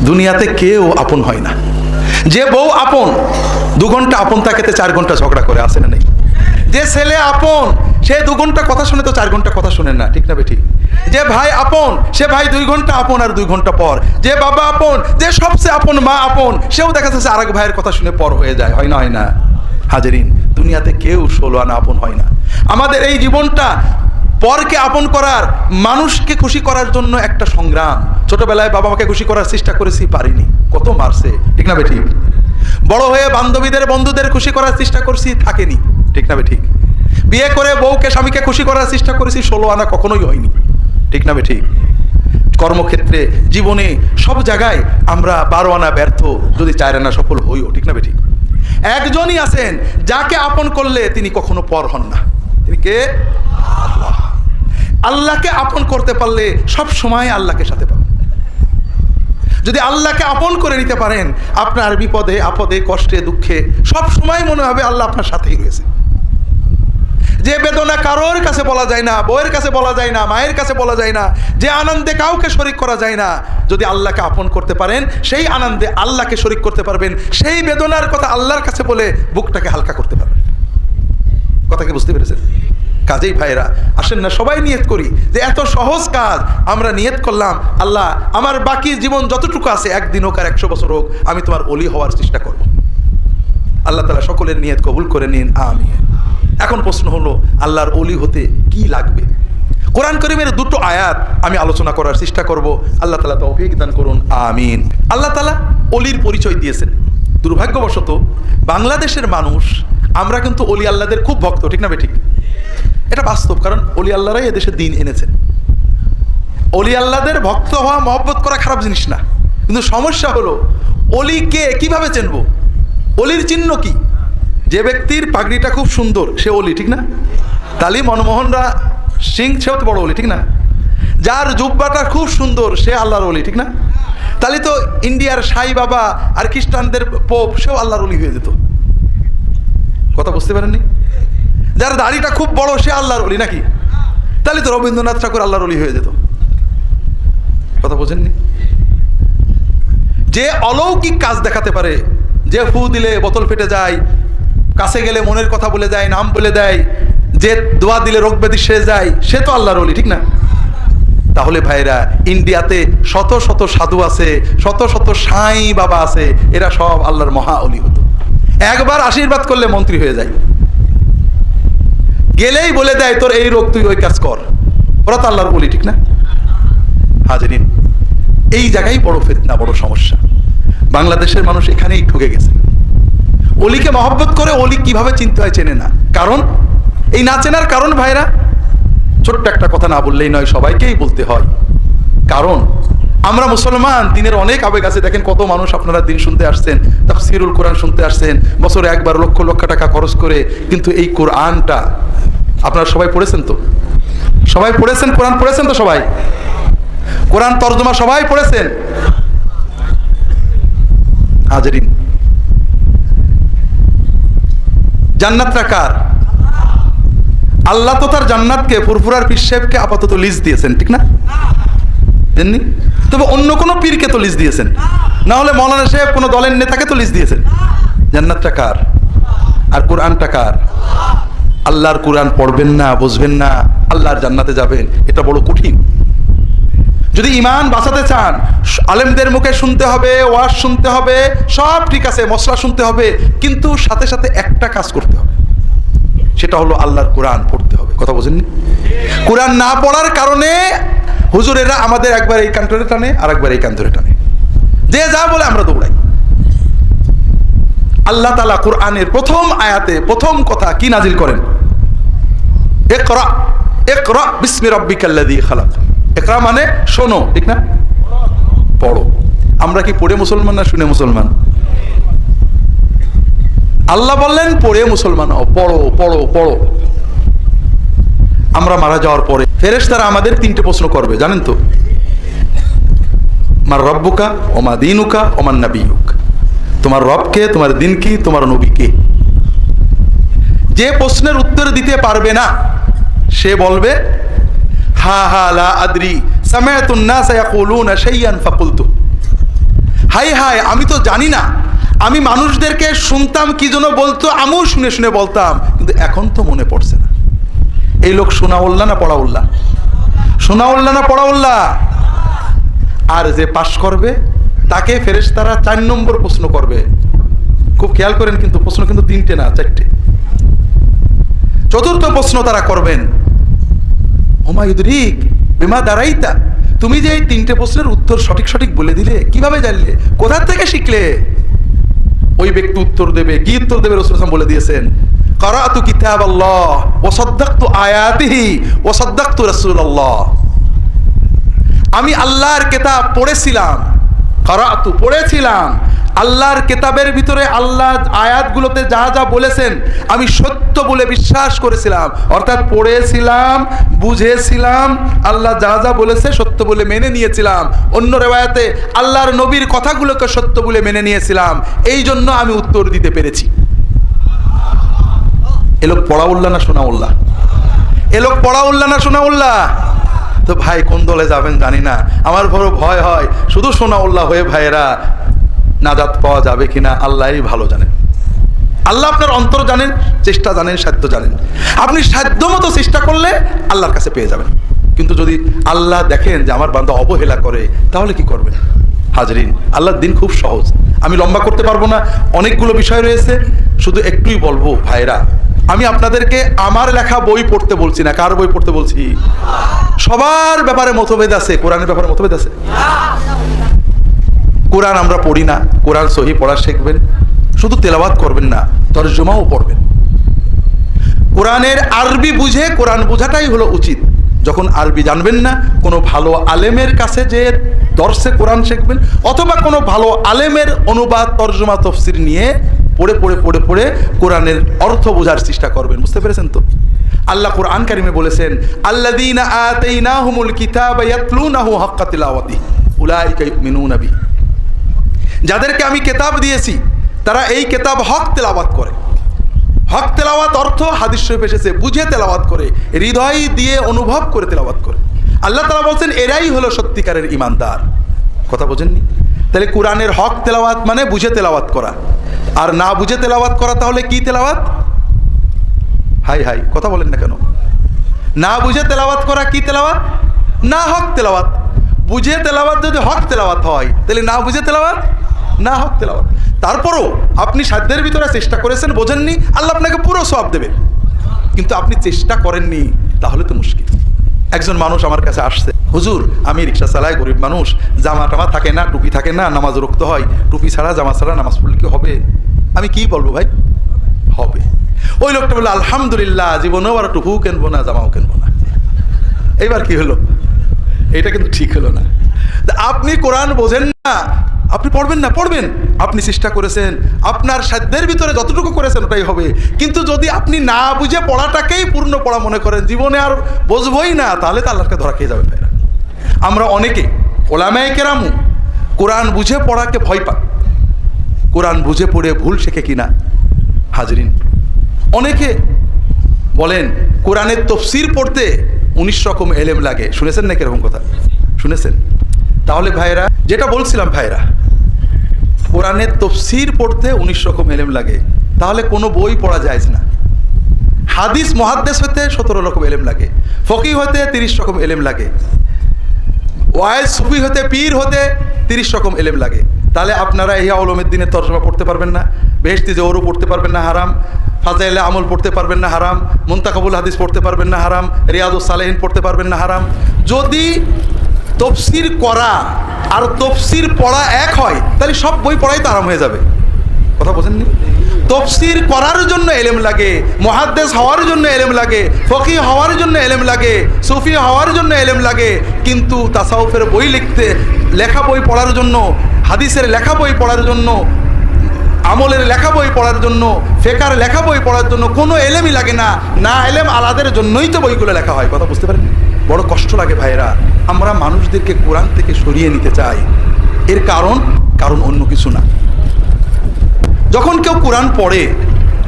দুনিয়াতে কেউ আপন হয় না। যে বউ আপন 2 ঘন্টা আপন থাকেতে 4 ঘন্টা ঝগড়া করে, আসে না নেই? যে ছেলে আপন সে 2 ঘন্টা কথা শুনে তো 4 ঘন্টা কথা শুনেন না, ঠিক না বেঠিক? যে ভাই আপন সে ভাই 2 ঘন্টা আপন আর 2 ঘন্টা পর। যে বাবা আপন, যে সবচেয়ে আপন মা আপন, সেও দেখা যাচ্ছে আরেক ভাইয়ের কথা শুনে পর হয়ে যায়, হয় না? হয় না হাজেরিন? দুনিয়াতে কেউ 16 আনা আপন হয় না। আমাদের এই জীবনটা পরকে আপন করার, মানুষকে খুশি করার জন্য একটা সংগ্রাম। ছোটবেলায় বাবা মাকে খুশি করার চেষ্টা করেছি, পারিনি, কত মারছে, ঠিক না বেঠিক? বড় হয়ে বান্ধবীদের বন্ধুদের খুশি করার চেষ্টা করছি, থাকেনি, ঠিক না বেঠিক? বিয়ে করে বউকে স্বামীকে খুশি করার চেষ্টা করেছি, 16 আনা কখনোই হয়নি, ঠিক না বেঠিক? কর্মক্ষেত্রে, জীবনে, সব জায়গায় আমরা 12 আনা ব্যর্থ, যদি 4 আনা সফল হইও, ঠিক না বেঠিক? একজনই আছেন যাকে আপন করলে তিনি কখনো পর হন না, তিনি কে? আল্লাহ। আল্লাহকে আপন করতে পারলে সব সময় আল্লাহকে সাথে পাবেন। যদি আল্লাহকে আপন করে নিতে পারেন, আপনার বিপদে আপদে কষ্টে দুঃখে সব সময় মনে হবে আল্লাহ আপনার সাথেই রয়েছে। যে বেদনা কারোর কাছে বলা যায় না, বউয়ের কাছে বলা যায় না, মায়ের কাছে বলা যায় না, যে আনন্দে কাউকে শরিক করা যায় না, যদি আল্লাহকে আপন করতে পারেন সেই আনন্দে আল্লাহকে শরিক করতে পারবেন, সেই বেদনার কথা আল্লাহর কাছে বলে বুকটাকে হালকা করতে পারবেন। কথা কি বুঝতে পেরেছেন? কাজেই ভাইরা আসেন না সবাই নিয়ত করি যে এত সহজ কাজ আমরা নিয়ত করলাম, আল্লাহ আমার বাকি জীবন যতটুকু আছে, 1 দিন হোক আর 100 বছর হোক, আমি তোমার ওলি হওয়ার চেষ্টা করব। আল্লাহ তাআলা সকলের নিয়ত কবুল করে নিন, আমিন। এখন প্রশ্ন হলো, আল্লাহর ওলি হতে কি লাগবে? কোরআন কারীমের 2টো আয়াত আমি আলোচনা করার চেষ্টা করব। আল্লাহ তাআলা তৌফিক দান করুন, আমিন। আল্লাহ তাআলা ওলির পরিচয় দিয়েছেন। দুর্ভাগ্যবশত বাংলাদেশের মানুষ আমরা কিন্তু ওলি আল্লাহদের খুব ভক্ত, ঠিক না বেঠিক? এটা বাস্তব, কারণ ওলি আল্লাহরাই এদেশে দিন এনেছেন। ওলি আল্লাহদের ভক্ত হওয়া, মহব্বত করা খারাপ জিনিস না, কিন্তু সমস্যা হলো ওলিকে কিভাবে চিনব? ওলির চিহ্ন কি? যে ব্যক্তির পাগড়িটা খুব সুন্দর সে ওলি, ঠিক না? তালি মনমোহনরা সিং সেও তো বড় ওলি, ঠিক না? যার জুব্বাটা খুব সুন্দর সে আল্লাহর ওলি, ঠিক না? তাহলে তো ইন্ডিয়ার সাই বাবা আর খ্রিস্টানদের পোপ সেও আল্লাহর ওলি হয়ে যেত। কথা বুঝতে পারেননি? যার দাড়িটা খুব বড় সে আল্লাহর ওলি নাকি? তাহলে তো রবীন্দ্রনাথ ঠাকুর আল্লাহর ওলি হয়ে যেত। কথা বোঝেননি? যে অলৌকিক কাজ দেখাতে পারে, যে ফু দিলে বোতল ফেটে যায়, কাছে গেলে মনের কথা বলে যায়, নাম বলে দেয়, যে দোয়া দিলে রোগ ব্যাধি সেরে যায়, সে তো আল্লাহর ওলি, ঠিক না? তাহলে ভাইরা ইন্ডিয়াতে শত শত সাধু আছে, শত শত সাই বাবা আছে, এরা সব আল্লাহর মহা ওলি হতো। একবার আশীর্বাদ করলে মন্ত্রী হয়ে যায়, গেলেই বলে দেয় তোর এই রোগ, তুই ওই কাজ কর। ওরা তো আল্লাহর ওলি, ঠিক না? হাজেরিন, এই জায়গায় বড় ফিতনা, বড় সমস্যা। বাংলাদেশের মানুষ এখানেই ঠকে গেছে। ওলিকে মহব্বত করে ওলি কিভাবে চিনতে হয় চেনে না। কারণ এই না চেনার কারণ ভাইরা, ছোট্ট একটা কথা না বললেই নয়, সবাইকেই বলতে হয়। কারণ আমরা মুসলমান, দিনের অনেক আবেগ আছে। দেখেন কত মানুষ আপনারা দিন শুনতে আসছেন, তাফসীরুল কোরআন শুনতে আসছেন, বছরে একবার লক্ষ লক্ষ টাকা খরচ করে, কিন্তু এই কোরআনটা আপনারা সবাই পড়েছেন তো? সবাই পড়েছেন? কোরআন পড়েছেন তো সবাই? কোরআন তরজমা সবাই পড়েছেন? হাজেরিন, জান্নাতটা কার? আল্লাহ তো তার জান্নাতকে ফুরফুরার পীর সাহেবকে আপাতত লিজ দিয়েছেন, ঠিক না? দেননি? তবে অন্য কোনো পীরকে তো লিজ দিয়েছেন, না হলে মৌলানা সাহেব কোনো দলের নেতাকে তো লিজ দিয়েছেন। জান্নাতটা কার? আর কোরআনটা কার? আল্লাহর কোরআন পড়বেন না, বুঝবেন না, আল্লাহর জান্নাতে যাবেন, এটা বড় কঠিন। যদি ঈমান বাঁচাতে চান, আলেমদের মুখে শুনতে হবে, ওয়াজ শুনতে হবে, সব ঠিক আছে, মশলা শুনতে হবে, কিন্তু সাথে সাথে একটা কাজ করতে হবে, সেটা হলো আল্লাহর কোরআন পড়তে হবে। কথা বোঝেননি? কোরআন না পড়ার কারণে হুজুরেরা আমাদের একবার এই কান ধরে টানে, আর একবার এই কান ধরে টানে, যে যা বলে আমরা দৌড়াই। আল্লাহ তাআলা কোরআনের প্রথম আয়াতে প্রথম কথা কি নাজিল করেন? ইকরা, ইকরা বিসমি রাব্বিকাল্লাযী খালাক। ইকরা মানে শোনো, ঠিক না? পড়ো। আমরা কি পড়ে মুসলমান না শুনে মুসলমান? আল্লাহ বললেন পড়ে মুসলমান হও, পড়ো পড়ো পড়ো। আমরা মারা যাওয়ার পরে ফেরেশতারা আমাদের 3টে প্রশ্ন করবে, জানেন তো? মার রব্বুকা ওমা দীনুকা ওমান নাবিয়ুক। তোমার রব কে, তোমার দিন কি, তোমার নবী কে? যে প্রশ্নের উত্তর দিতে পারবে না সে বলবে হা হা লা আদরি সামা'তুন নাস ইয়াকুলুনা শাইআন ফাকুলতু। হাই হাই, আমি তো জানি না, আমি মানুষদেরকে শুনতাম কি যেন বলতো, আমিও শুনে শুনে বলতাম, কিন্তু এখন তো মনে পড়ছে না। এই লোক সোনাউল্লাহ না পড়াউল্লাহ? সোনাউল্লাহ না পড়াউল্লাহ? আর যে পাশ করবে তাকে ফেরেশতারা 4 নম্বর প্রশ্ন করবে। খুব খেয়াল করেন, কিন্তু প্রশ্ন কিন্তু 3টে না 4টে। চতুর্থ প্রশ্ন তারা করবেন, ওমা ইউদরিক বিমা দাঁড়াইতা, তুমি যে এই 3টে প্রশ্নের উত্তর সঠিক সঠিক বলে দিলে, কিভাবে জানলে, কোথা থেকে শিখলে? ওই ব্যক্তি উত্তর দেবে, কি উত্তর দেবে? রাসূল সাল্লাল্লাহু আলাইহি ওয়াসাল্লাম বলে দিয়েছেন, ক্বারাতু কিতাবাল্লাহ ওয়া সাদ্দাকতু আয়াতিহি ওয়া সাদ্দাকতু রাসূলুল্লাহ। আমি আল্লাহর কিতাব পড়েছিলাম, ক্বারাতু পড়েছিলাম, আল্লাহর কিতাবের ভিতরে আল্লাহ আয়াতগুলোতে যা যা বলেছেন আমি সত্য বলে বিশ্বাস করেছিলাম, অর্থাৎ পড়েছিলাম, বুঝেছিলাম, আল্লাহ যা যা বলেছে সত্য বলে মেনে নিয়েছিলাম। অন্য রিওয়ায়াতে আল্লাহর নবীর কথাগুলোকে সত্য বলে মেনে নিয়েছিলাম, এই জন্য আমি উত্তর দিতে পেরেছি। এ লোক পড়াউল্লাহ না শোনাউল্লাহ? এ লোক পড়াউল্লাহ না শোনাউল্লাহ? তো ভাই কোন দলে যাবেন জানি না, আমার বড় ভয় হয়। শুধু শোনাউল্লাহ হয়ে ভাইয়েরা নাজাত পাওয়া যাবে কিনা আল্লাহই ভালো জানেন। আল্লাহ আপনার অন্তর জানেন, চেষ্টা জানেন, সাধ্য জানেন। আপনি সাধ্য মতো চেষ্টা করলে আল্লাহর কাছে পেয়ে যাবেন। কিন্তু যদি আল্লাহ দেখেন যে আমার বান্দা অবহেলা করে, তাহলে কি করবেন? হাজরিন, আল্লাহর দিন খুব সহজ। আমি লম্বা করতে পারবো না, অনেকগুলো বিষয় রয়েছে, শুধু একটুই বলবো ভাইরা, আমি আপনাদেরকে আমার লেখা বই পড়তে বলছি না। কার বই পড়তে বলছি? সবার ব্যাপারে মতভেদ আছে, কোরআনের ব্যাপারে মতভেদ আছে। কোরআন আমরা পড়ি না, কোরআন সহি পড়া শিখবেন, শুধু তেলাওয়াত করবেন না, তরজমাও পড়বেন। কোরআনের আরবি বুঝে কোরআন বোঝাটাই হলো উচিত। যখন আরবি জানবেন না, কোনো ভালো আলেমের কাছে যে দর্শে কোরআন শিখবেন, অথবা কোনো ভালো আলেমের অনুবাদ, তরজমা, তফসির নিয়ে পড়ে পড়ে পড়ে পড়ে কোরআনের অর্থ বোঝার চেষ্টা করবেন। বুঝতে পেরেছেন তো? আল্লাহ কোরআন কারিমে বলেছেন, আল্লাযীনা আতাইনাহুমুল কিতাবা ইয়াতলুনাহু হাক্কা তিলাওয়াতিহি উলাইকা ইউমিনুনা বিহি। যাদেরকে আমি কিতাব দিয়েছি তারা এই কিতাব হক তেলাওয়াত করে। হক তেলাওয়াত অর্থ হাদিস শরীফে এসেছে, বুঝে তেলাওয়াত করে, হৃদয় দিয়ে অনুভব করে তেলাওয়াত করে। আল্লাহ তাআলা বলছেন এরাই হলো সত্যিকারের ঈমানদার। কথা বোঝেননি? তাহলে কোরআনের হক তেলাওয়াত মানে বুঝে তেলাওয়াত করা, আর না বুঝে তেলাওয়াত করা তাহলে কি তেলাওয়াত? হাই হাই, কথা বলেন না কেন? না বুঝে তেলাওয়াত করা কি তেলাওয়াত? না হক তেলাওয়াত। বুঝে তেলাওয়াত যদি হক তেলাওয়াত হয়, তাহলে না বুঝে তেলাওয়াত না হক তেলাওয়াত। তারপরও আপনি সাধ্যের ভিতরে চেষ্টা করেছেন, বোঝেননি, আল্লাহ আপনাকে পুরো সওয়াব দেবে। কিন্তু আপনি চেষ্টা করেননি, তাহলে তো মুশকিল। একজন মানুষ আমার কাছে আসছে, হুজুর আমি রিক্সা চালাই, গরিব মানুষ, জামা টামা থাকে না, টুপি থাকে না, নামাজ রুখতে হয়, টুপি ছাড়া জামা ছাড়া নামাজ পড়লে কি হবে? আমি কি বলবো ভাই? হবে। ওই লোকটা বললো আলহামদুলিল্লাহ, জীবনেও আর টুপিও কিনবো না, জামাও কিনবো না। এইবার কি হলো? এটা কিন্তু ঠিক হলো না। আপনি কোরআন বোঝেন না, আপনি পড়বেন না, পড়বেন, আপনি চেষ্টা করেছেন, আপনার সাধ্যের ভিতরে যতটুকু করেছেন ওটাই হবে। কিন্তু যদি আপনি না বুঝে পড়াটাকেই পূর্ণ পড়া মনে করেন, জীবনে আর বুঝবই না, তাহলে তো আল্লাহকে ধরা খেয়ে যাবেন ভাইরা। আমরা অনেকে ওলামায়ে কেরামু কোরআন বুঝে পড়াকে ভয় পান, কোরআন বুঝে পড়ে ভুল শেখে কিনা। হাজরিন, অনেকে বলেন কোরআনের তফসির পড়তে 19 রকম এলেম লাগে। শুনেছেন নাকি এরকম কথা? শুনেছেন? তাহলে ভাইরা, যেটা বলছিলাম ভাইরা, কোরআনের তফসির পড়তে 19 রকম এলেম লাগে, তাহলে কোনো বই পড়া যায় না। হাদিস মুহাদ্দিস হতে 17 রকম এলেম লাগে, ফকিহ হতে 30 রকম এলেম লাগে, ওয়াইজ সুফি হতে, পীর হতে 30 রকম এলেম লাগে। তাহলে আপনারা ইহয়া উলুমুদ্দিনের তরজমা পড়তে পারবেন না, বেহেশতি জওহরও পড়তে পারবেন না, হারাম। ফাজাইলে আমল পড়তে পারবেন না, হারাম। মুনতাখাবুল হাদিস পড়তে পারবেন না, হারাম। রিয়াদুস সালেহিন পড়তে পারবেন না, হারাম। যদি তফসির করা আর তফসির পড়া এক হয়, তাহলে সব বই পড়াই তো আরাম হয়ে যাবে। কথা বোঝেননি? তফসির করার জন্য এলেম লাগে, মুহাদ্দিস হওয়ার জন্য এলেম লাগে, ফকিহ হওয়ার জন্য এলেম লাগে, সুফি হওয়ার জন্য এলেম লাগে। কিন্তু তাসাউফের বই লেখা বই পড়ার জন্য, হাদিসের লেখা বই পড়ার জন্য, আমলের লেখা বই পড়ার জন্য, ফেকার লেখা বই পড়ার জন্য কোনো এলেমই লাগে না। না এলেম আলাদের জন্যই তো বইগুলো লেখা হয়। কথা বুঝতে পারেন? বড় কষ্ট লাগে ভাইরা। আমরা মানুষদেরকে কোরআন থেকে সরিয়ে নিতে চাই। এর কারণ অন্য কিছু না। যখন কেউ কোরআন পড়ে,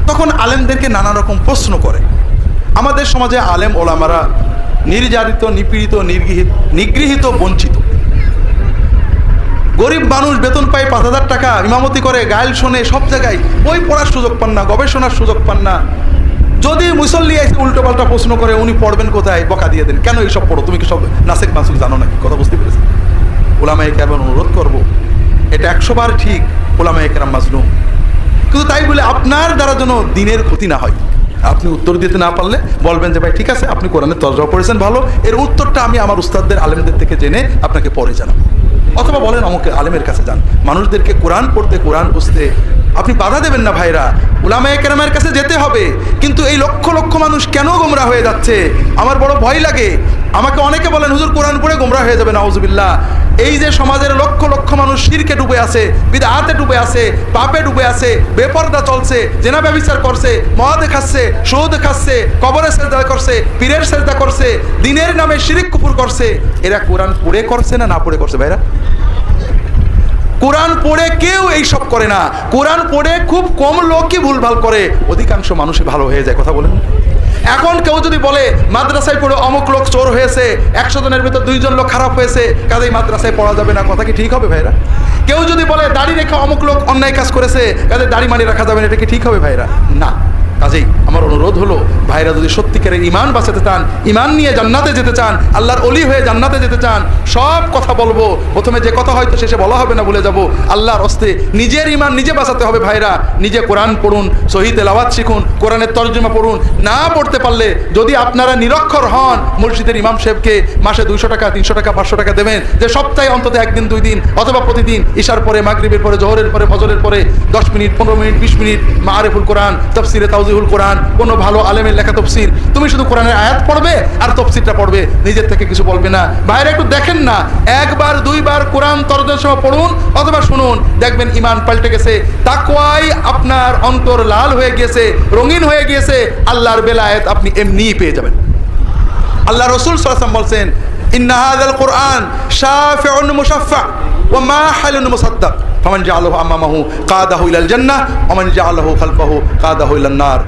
তখন আলেমদেরকে নানা রকম প্রশ্ন করে। আমাদের সমাজে আলেম ওলামারা নির্যাতিত, নিপীড়িত, নিগৃহীত, বঞ্চিত। গরিব মানুষ বেতন পায় 5,000 টাকা, ইমামতি করে, গায়েল শোনে, সব জায়গায় বই পড়ার সুযোগ পান না, গবেষণার সুযোগ পান না। যদি মুসল্লি এসে উল্টো পাল্টা প্রশ্ন করে উনি পড়বেন কোথায়, বকা দিয়ে দেন, কেন এইসব পড়ো, তুমি কি সব নাসিক মাসুক জানো নাকি? কথা বুঝতে পেরেছেন? ওলামায়ে কেরাম অনুরোধ করবো, এটা 100 বার ঠিক, ওলামায়ে কেরাম মাজলুম, কিন্তু তাই বলে আপনার দ্বারা যেন দিনের ক্ষতি না হয়। আপনি উত্তর দিতে না পারলে বলবেন যে ভাই ঠিক আছে, আপনি কোরআনের তরজমা পড়েছেন ভালো, এর উত্তরটা আমি আমার উস্তাদদের আলেমদের থেকে জেনে আপনাকে পরে জানাবো। অথবা বলেন আমাকে আলেমের কাছে যান। মানুষদেরকে কোরআন পড়তে, কোরআন বুঝতে আপনি বাধা দেবেন না ভাইরা। উলামায়ে কেরামের কাছে যেতে হবে, কিন্তু এই লক্ষ লক্ষ মানুষ কেন গোমরা হয়ে যাচ্ছে আমার বড় ভয় লাগে। আমাকে অনেকে বলেন হুজুর কোরআন পড়ে গোমরা হয়ে যাবে, নাউজুবিল্লাহ। এই যে সমাজের লক্ষ লক্ষ মানুষ শিরকে ডুবে আছে, বিদআতে ডুবে আছে, পাপে ডুবে আছে, বেপরদা চলছে, জেনা ব্যভিচার করছে, মদ খাচ্ছে, সুদ খাচ্ছে, কবরে সেজদা করছে, পীরের সেজদা করছে, দ্বীনের নামে শিরক কুফর করছে, এরা কোরআন পড়ে করছে না না পড়ে করছে ভাইরা? কোরআন পড়ে কেউ এইসব করে না। কোরআন পড়ে খুব কম লোকই ভুলভাল করে, অধিকাংশ মানুষই ভালো হয়ে যায়। কথা বলেন। এখন কেউ যদি বলে মাদ্রাসায় পড়ে অমুক লোক চোর হয়েছে, 100 জনের ভিতর 2 জন লোক খারাপ হয়েছে, কাজেই মাদ্রাসায় পড়া যাবে না, কথা কি ঠিক হবে ভাইরা? কেউ যদি বলে দাড়ি রেখে অমুক লোক অন্যায় কাজ করেছে, কাজে দাড়ি মানি রাখা যাবে না, এটা কি ঠিক হবে ভাইরা? না। কাজেই আমার অনুরোধ হলো, ভাইরা যদি সত্যিকারের ইমান বাঁচাতে চান, ইমান নিয়ে জান্নাতে যেতে চান, আল্লাহর ওলি হয়ে জান্নাতে যেতে চান, সব কথা বলবো। প্রথমে যে কথা হয়তো শেষে বলা হবে না, ভুলে যাব। আল্লাহর হস্তে নিজের ইমান নিজে বাঁচাতে হবে ভাইরা। নিজে কোরআন পড়ুন, সহি তেলাওয়াত শিখুন, কোরআনের তরজমা পড়ুন। না পড়তে পারলে যদি আপনারা নিরক্ষর হন, মসজিদের ইমাম সাহেবকে মাসে 200 টাকা, 300 টাকা, 500 টাকা দেবেন, যে সপ্তাহে অন্তত 1 দিন 2 দিন, অথবা প্রতিদিন ইশার পরে, মাগরিবের পরে, জোহরের পরে, ফজরের পরে 10 মিনিট, 15 মিনিট, 20 মিনিট মাআরিফুল কোরআন, তাফসিরে তাওজিহুল কোরআন, কোনো ভালো আলেমের লেখা তফসির, তুমি শুধু কোরআনের আয়াত পড়বে আর তফসিরটা পড়বে, নিজের থেকে কিছু বলবে না। বাইরে একটু দেখেন না, 1 বার 2 বার কোরআন তরজমা পড়ুন অথবা শুনুন, দেখবেন ইমান পাল্টে গেছে, তাকওয়ায় আপনার অন্তর লাল হয়ে গিয়েছে, রঙিন হয়ে গিয়েছে, আল্লাহর বেলায়েত আপনি এমনিই পেয়ে যাবেন। আল্লাহ রাসূল সাল্লাল্লাহু আলাইহি ওয়াসাল্লাম বলছেন, ইন্না হাযাল কুরআন শাফিউন মুশাফফা ওয়া মাহিলুন মুসাদ্দাক ফামান জাআলাহু আমামাহু কাদাহু ইলাল জান্নাহ ওয়া মান জাআলাহু খালফাহু কাদাহু ইলান নার।